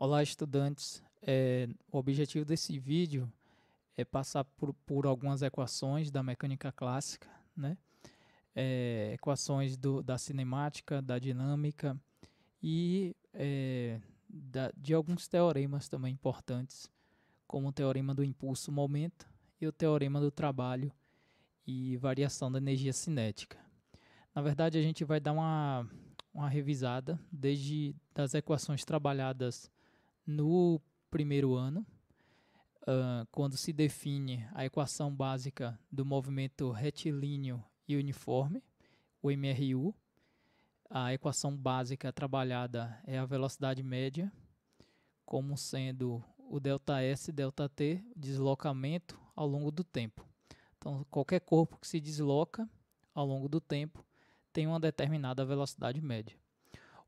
Olá, estudantes. O objetivo desse vídeo é passar por algumas equações da mecânica clássica, né? Equações da cinemática, da dinâmica e de alguns teoremas também importantes, como o teorema do impulso-momento e o teorema do trabalho e variação da energia cinética. Na verdade, a gente vai dar uma revisada desde das equações trabalhadas no primeiro ano, quando se define a equação básica do movimento retilíneo e uniforme, o MRU. A equação básica trabalhada é a velocidade média, como sendo o ΔS e ΔT, deslocamento ao longo do tempo. Então, qualquer corpo que se desloca ao longo do tempo tem uma determinada velocidade média.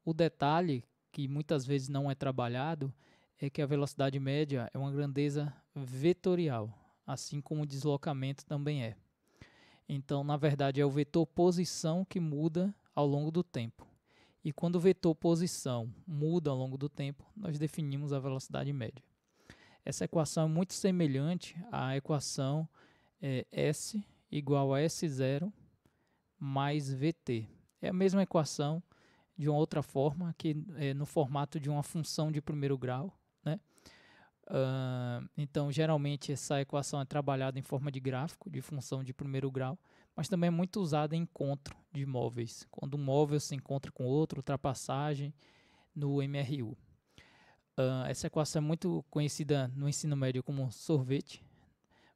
O detalhe, que muitas vezes não é trabalhado, é que a velocidade média é uma grandeza vetorial, assim como o deslocamento também é. Então, na verdade, é o vetor posição que muda ao longo do tempo. E quando o vetor posição muda ao longo do tempo, nós definimos a velocidade média. Essa equação é muito semelhante à equação S igual a S0 mais VT. É a mesma equação de uma outra forma, que é no formato de uma função de primeiro grau, né? Então, geralmente, essa equação é trabalhada em forma de gráfico, de função de primeiro grau, mas também é muito usada em encontro de móveis, quando um móvel se encontra com outro, ultrapassagem no MRU. Essa equação é muito conhecida no ensino médio como sorvete,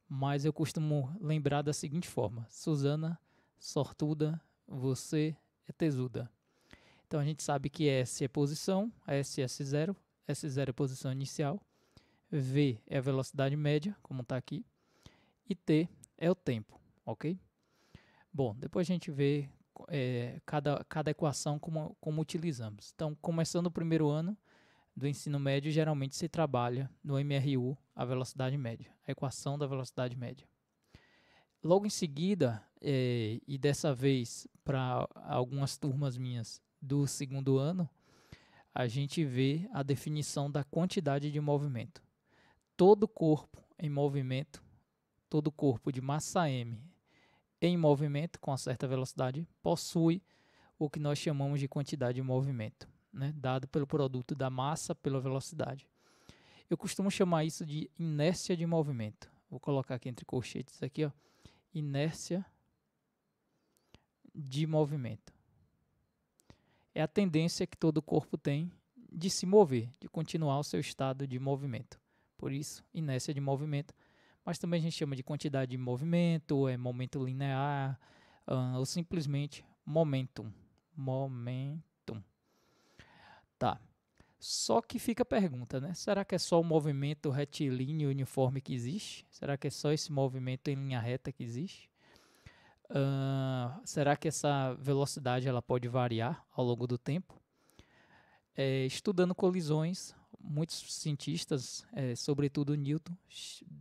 mas eu costumo lembrar da seguinte forma: Susana, sortuda, você é tesuda. Então a gente sabe que S é posição, S é S0, S0 é posição inicial, V é a velocidade média, como está aqui, e T é o tempo, ok? Bom, depois a gente vê cada equação como utilizamos. Então, começando o primeiro ano do ensino médio, geralmente se trabalha no MRU a velocidade média, a equação da velocidade média. Logo em seguida, e dessa vez para algumas turmas minhas do segundo ano, a gente vê a definição da quantidade de movimento. Todo corpo em movimento, todo corpo de massa m em movimento com uma certa velocidade, possui o que nós chamamos de quantidade de movimento, né, dado pelo produto da massa pela velocidade. Eu costumo chamar isso de inércia de movimento. Vou colocar aqui entre colchetes aqui, ó, inércia de movimento. É a tendência que todo corpo tem de se mover, de continuar o seu estado de movimento. Por isso, inércia de movimento. Mas também a gente chama de quantidade de movimento, momento linear, ou simplesmente momentum. Momentum. Tá. Só que fica a pergunta, né? Será que é só o movimento retilíneo uniforme que existe? Será que é só esse movimento em linha reta que existe? Será que essa velocidade ela pode variar ao longo do tempo? Estudando colisões, muitos cientistas, sobretudo Newton,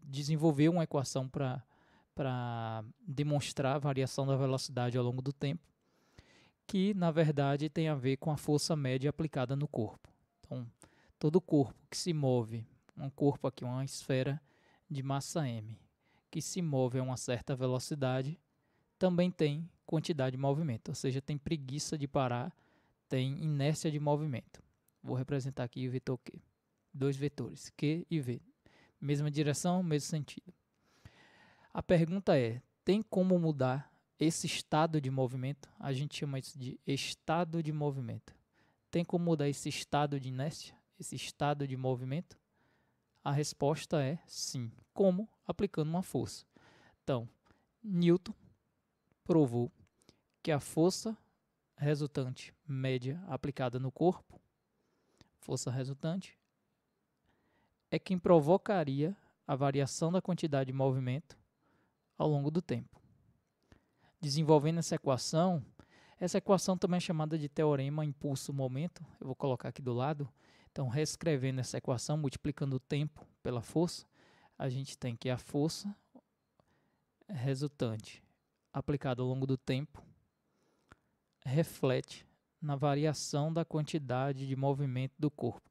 desenvolveu uma equação para demonstrar a variação da velocidade ao longo do tempo, que na verdade tem a ver com a força média aplicada no corpo. Então, todo corpo que se move, um corpo aqui, uma esfera de massa m, que se move a uma certa velocidade, também tem quantidade de movimento, ou seja, tem preguiça de parar, tem inércia de movimento. Vou representar aqui o vetor Q. Dois vetores, Q e V. Mesma direção, mesmo sentido. A pergunta é, tem como mudar esse estado de movimento? A gente chama isso de estado de movimento. Tem como mudar esse estado de inércia, esse estado de movimento? A resposta é sim. Como? Aplicando uma força. Então, Newton provou que a força resultante média aplicada no corpo, força resultante, é quem provocaria a variação da quantidade de movimento ao longo do tempo. Desenvolvendo essa equação também é chamada de teorema impulso-momento, eu vou colocar aqui do lado. Então, reescrevendo essa equação, multiplicando o tempo pela força, a gente tem que a força resultante aplicada ao longo do tempo reflete na variação da quantidade de movimento do corpo.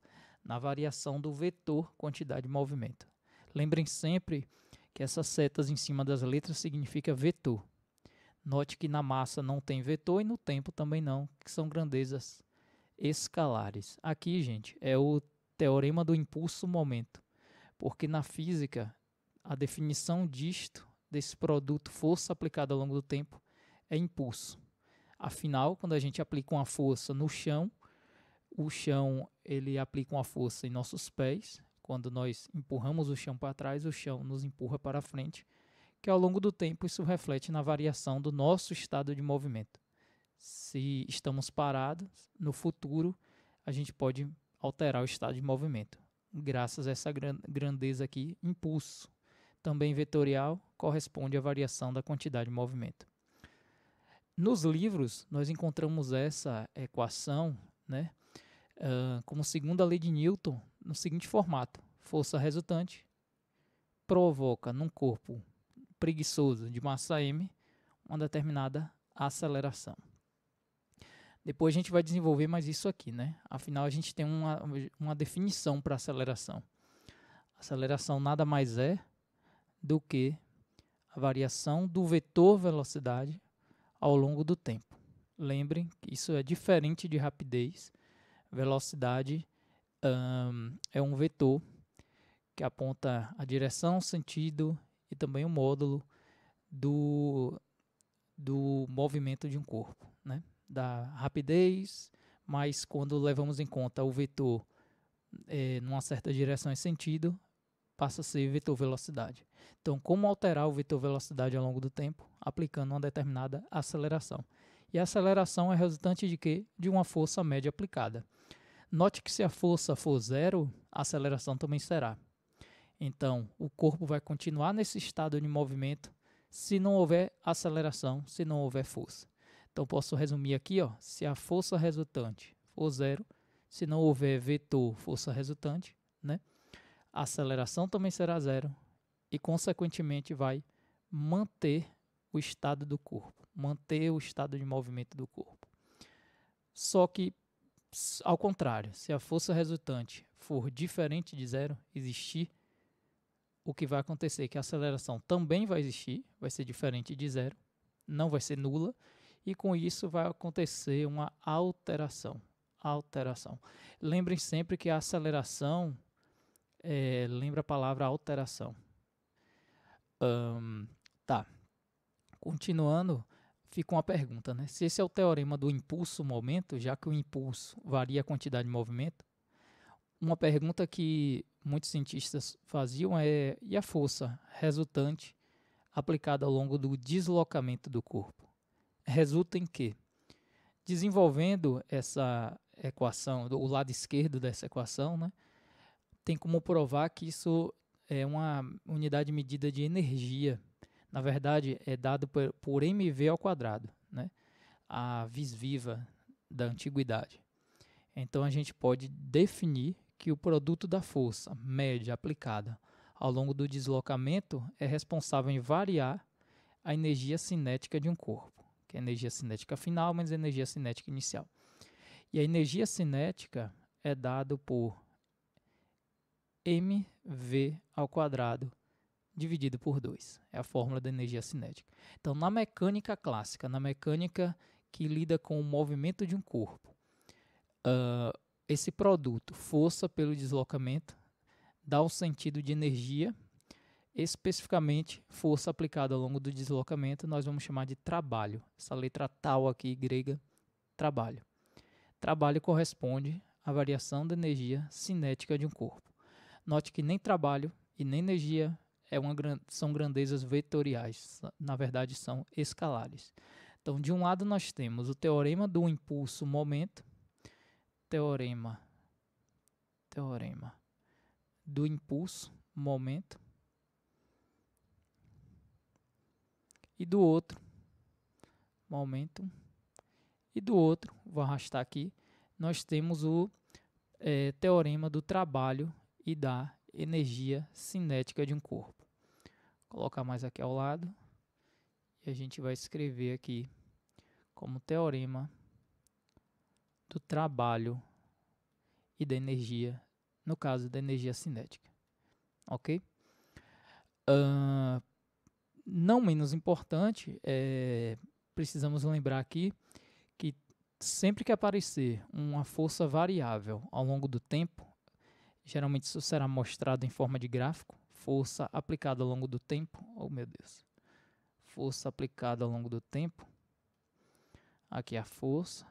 na variação do vetor quantidade de movimento. Lembrem sempre que essas setas em cima das letras significa vetor. Note que na massa não tem vetor e no tempo também não, que são grandezas escalares. Aqui, gente, é o teorema do impulso-momento, porque na física a definição desse produto força aplicada ao longo do tempo é impulso. Afinal, quando a gente aplica uma força no chão, o chão ele aplica uma força em nossos pés. Quando nós empurramos o chão para trás, o chão nos empurra para frente, que ao longo do tempo isso reflete na variação do nosso estado de movimento. Se estamos parados, no futuro a gente pode alterar o estado de movimento, graças a essa grandeza aqui, impulso. Também vetorial, corresponde à variação da quantidade de movimento. Nos livros, nós encontramos essa equação, né, como segunda lei de Newton, no seguinte formato: força resultante provoca num corpo preguiçoso de massa m uma determinada aceleração. Depois a gente vai desenvolver mais isso aqui, né? Afinal, a gente tem uma definição para aceleração. Aceleração nada mais é do que a variação do vetor velocidade ao longo do tempo. Lembrem que isso é diferente de rapidez. Velocidade é um vetor que aponta a direção, sentido e também o módulo do movimento de um corpo, né? Da rapidez, mas quando levamos em conta o vetor numa certa direção e sentido, passa a ser vetor velocidade. Então, como alterar o vetor velocidade ao longo do tempo? Aplicando uma determinada aceleração. E a aceleração é resultante de quê? De uma força média aplicada. Note que se a força for zero, a aceleração também será. Então, o corpo vai continuar nesse estado de movimento se não houver aceleração, se não houver força. Então, posso resumir aqui, ó, se a força resultante for zero, se não houver vetor força resultante, né, a aceleração também será zero e, consequentemente, vai manter o estado do corpo, manter o estado de movimento do corpo. Só que, ao contrário, se a força resultante for diferente de zero, existir, o que vai acontecer é que a aceleração também vai existir, vai ser diferente de zero, não vai ser nula, e com isso vai acontecer uma alteração. Lembrem sempre que a aceleração lembra a palavra alteração. Tá. Continuando, fica uma pergunta, né? Se esse é o teorema do impulso-momento, já que o impulso varia a quantidade de movimento, uma pergunta que muitos cientistas faziam é: e a força resultante aplicada ao longo do deslocamento do corpo? Resulta em quê? Desenvolvendo essa equação, o lado esquerdo dessa equação, né, tem como provar que isso é uma unidade de medida de energia. Na verdade, é dado por mv ao quadrado, né, a vis viva da antiguidade. Então, a gente pode definir que o produto da força média aplicada ao longo do deslocamento é responsável em variar a energia cinética de um corpo, que é a energia cinética final menos a energia cinética inicial. E a energia cinética é dado por mv ao quadrado dividido por 2. É a fórmula da energia cinética. Então, na mecânica clássica, na mecânica que lida com o movimento de um corpo, esse produto, força pelo deslocamento, dá o sentido de energia. Especificamente, força aplicada ao longo do deslocamento, nós vamos chamar de trabalho. Essa letra tal aqui, grega, trabalho. Trabalho corresponde à variação da energia cinética de um corpo. Note que nem trabalho e nem energia são grandezas vetoriais, na verdade são escalares. Então, de um lado nós temos o teorema do impulso-momento, teorema do impulso-momento, e do outro, momento, e do outro, vou arrastar aqui, nós temos o teorema do trabalho e da energia cinética de um corpo. Vou colocar mais aqui ao lado, e a gente vai escrever aqui como teorema do trabalho e da energia no caso da energia cinética, ok? Não menos importante, precisamos lembrar aqui que sempre que aparecer uma força variável ao longo do tempo, geralmente isso será mostrado em forma de gráfico, força aplicada ao longo do tempo, oh meu Deus, força aplicada ao longo do tempo, aqui a força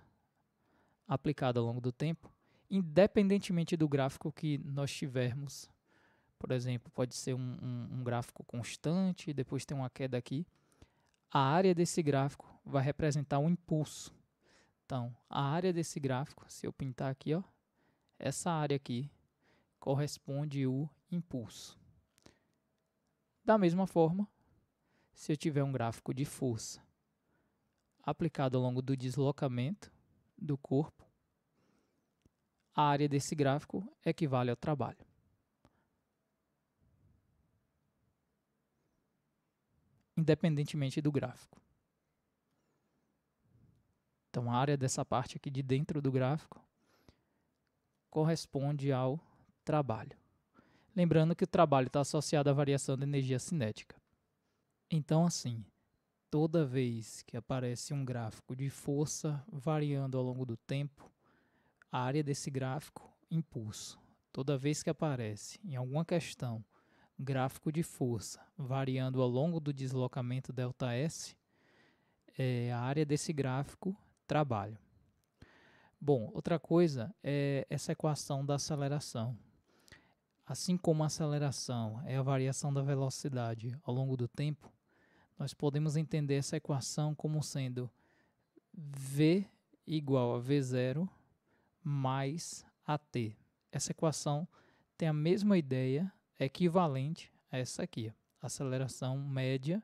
aplicada ao longo do tempo, independentemente do gráfico que nós tivermos. Por exemplo, pode ser um gráfico constante, depois tem uma queda aqui. A área desse gráfico vai representar um impulso. Então, a área desse gráfico, se eu pintar aqui, ó, essa área aqui corresponde ao impulso. Da mesma forma, se eu tiver um gráfico de força aplicado ao longo do deslocamento do corpo, a área desse gráfico equivale ao trabalho. Independentemente do gráfico. Então, a área dessa parte aqui de dentro do gráfico corresponde ao trabalho. Lembrando que o trabalho está associado à variação da energia cinética. Então, assim, toda vez que aparece um gráfico de força variando ao longo do tempo, a área desse gráfico, impulso. Toda vez que aparece em alguma questão gráfico de força variando ao longo do deslocamento ΔS, a área desse gráfico, trabalho. Bom, outra coisa é essa equação da aceleração. Assim como a aceleração é a variação da velocidade ao longo do tempo, nós podemos entender essa equação como sendo V igual a V0 mais AT. Essa equação tem a mesma ideia, é equivalente a essa aqui. A aceleração média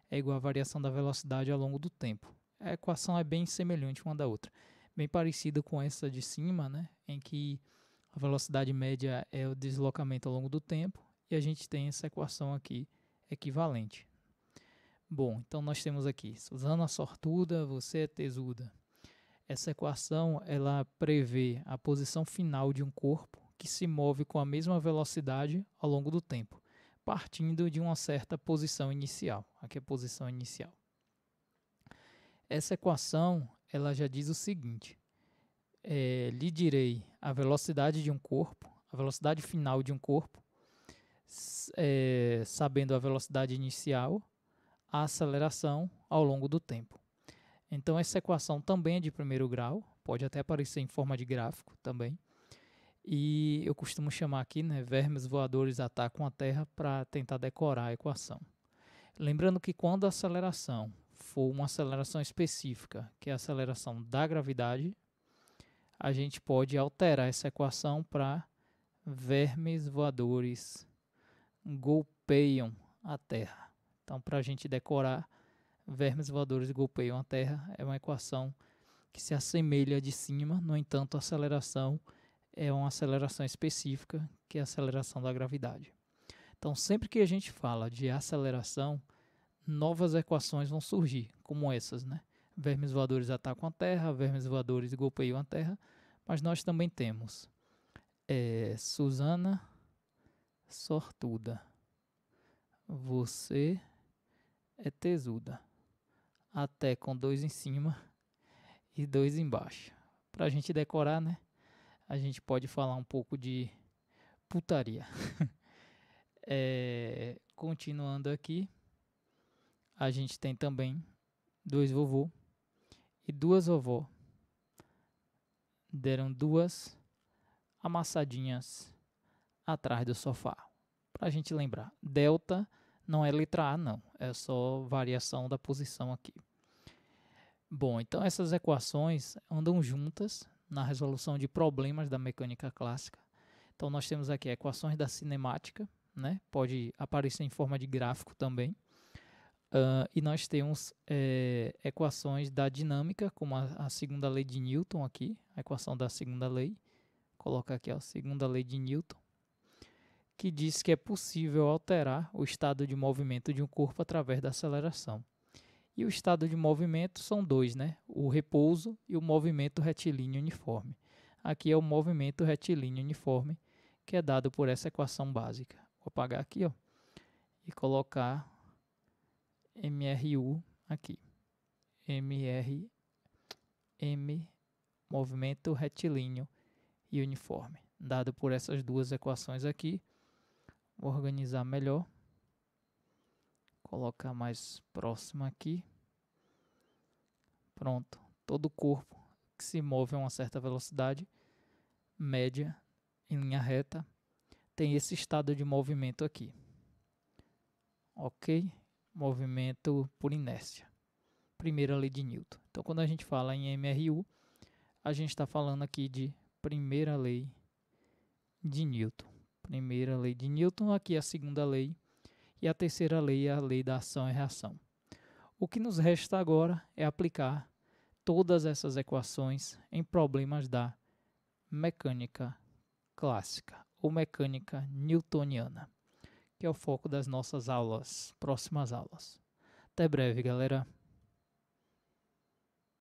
é igual à variação da velocidade ao longo do tempo. A equação é bem semelhante uma da outra. Bem parecida com essa de cima, né, em que a velocidade média é o deslocamento ao longo do tempo e a gente tem essa equação aqui equivalente. Bom, então nós temos aqui, Suzana sortuda, você é tesuda. Essa equação ela prevê a posição final de um corpo que se move com a mesma velocidade ao longo do tempo, partindo de uma certa posição inicial. Aqui é a posição inicial. Essa equação ela já diz o seguinte: lhe direi a velocidade de um corpo, a velocidade final de um corpo, sabendo a velocidade inicial, a aceleração ao longo do tempo. Então essa equação também é de primeiro grau, pode até aparecer em forma de gráfico também. E eu costumo chamar aqui, né, vermes voadores atacam a Terra para tentar decorar a equação. Lembrando que quando a aceleração for uma aceleração específica, que é a aceleração da gravidade, a gente pode alterar essa equação para vermes voadores golpeiam a Terra. Então, para a gente decorar, vermes voadores golpeiam a Terra é uma equação que se assemelha de cima, no entanto, a aceleração é uma aceleração específica, que é a aceleração da gravidade. Então, sempre que a gente fala de aceleração, novas equações vão surgir, como essas, né? Vermes voadores atacam a Terra, vermes voadores golpeiam a Terra, mas nós também temos Suzana sortuda, você é tesuda, até com 2 em cima e 2 embaixo. Para a gente decorar, né? A gente pode falar um pouco de putaria. Continuando aqui, a gente tem também 2 vovô e 2 vovó. Deram 2 amassadinhas atrás do sofá. Para a gente lembrar, delta não é letra A, não. É só variação da posição aqui. Bom, então essas equações andam juntas na resolução de problemas da mecânica clássica. Então nós temos aqui equações da cinemática, né? Pode aparecer em forma de gráfico também. E nós temos equações da dinâmica, como a segunda lei de Newton aqui, a equação da segunda lei. Coloca aqui a segunda lei de Newton, que diz que é possível alterar o estado de movimento de um corpo através da aceleração. E o estado de movimento são 2, né? O repouso e o movimento retilíneo uniforme. Aqui é o movimento retilíneo uniforme, que é dado por essa equação básica. Vou apagar aqui, ó, e colocar MRU aqui. Movimento retilíneo e uniforme, dado por essas duas equações aqui. Vou organizar melhor. Colocar mais próximo aqui. Pronto. Todo corpo que se move a uma certa velocidade média em linha reta tem esse estado de movimento aqui. Ok? Movimento por inércia. Primeira lei de Newton. Então, quando a gente fala em MRU, a gente está falando aqui de primeira lei de Newton. Primeira lei de Newton, aqui é a segunda lei. E a terceira lei é a lei da ação e reação. O que nos resta agora é aplicar todas essas equações em problemas da mecânica clássica ou mecânica newtoniana, que é o foco das nossas aulas, próximas aulas. Até breve, galera.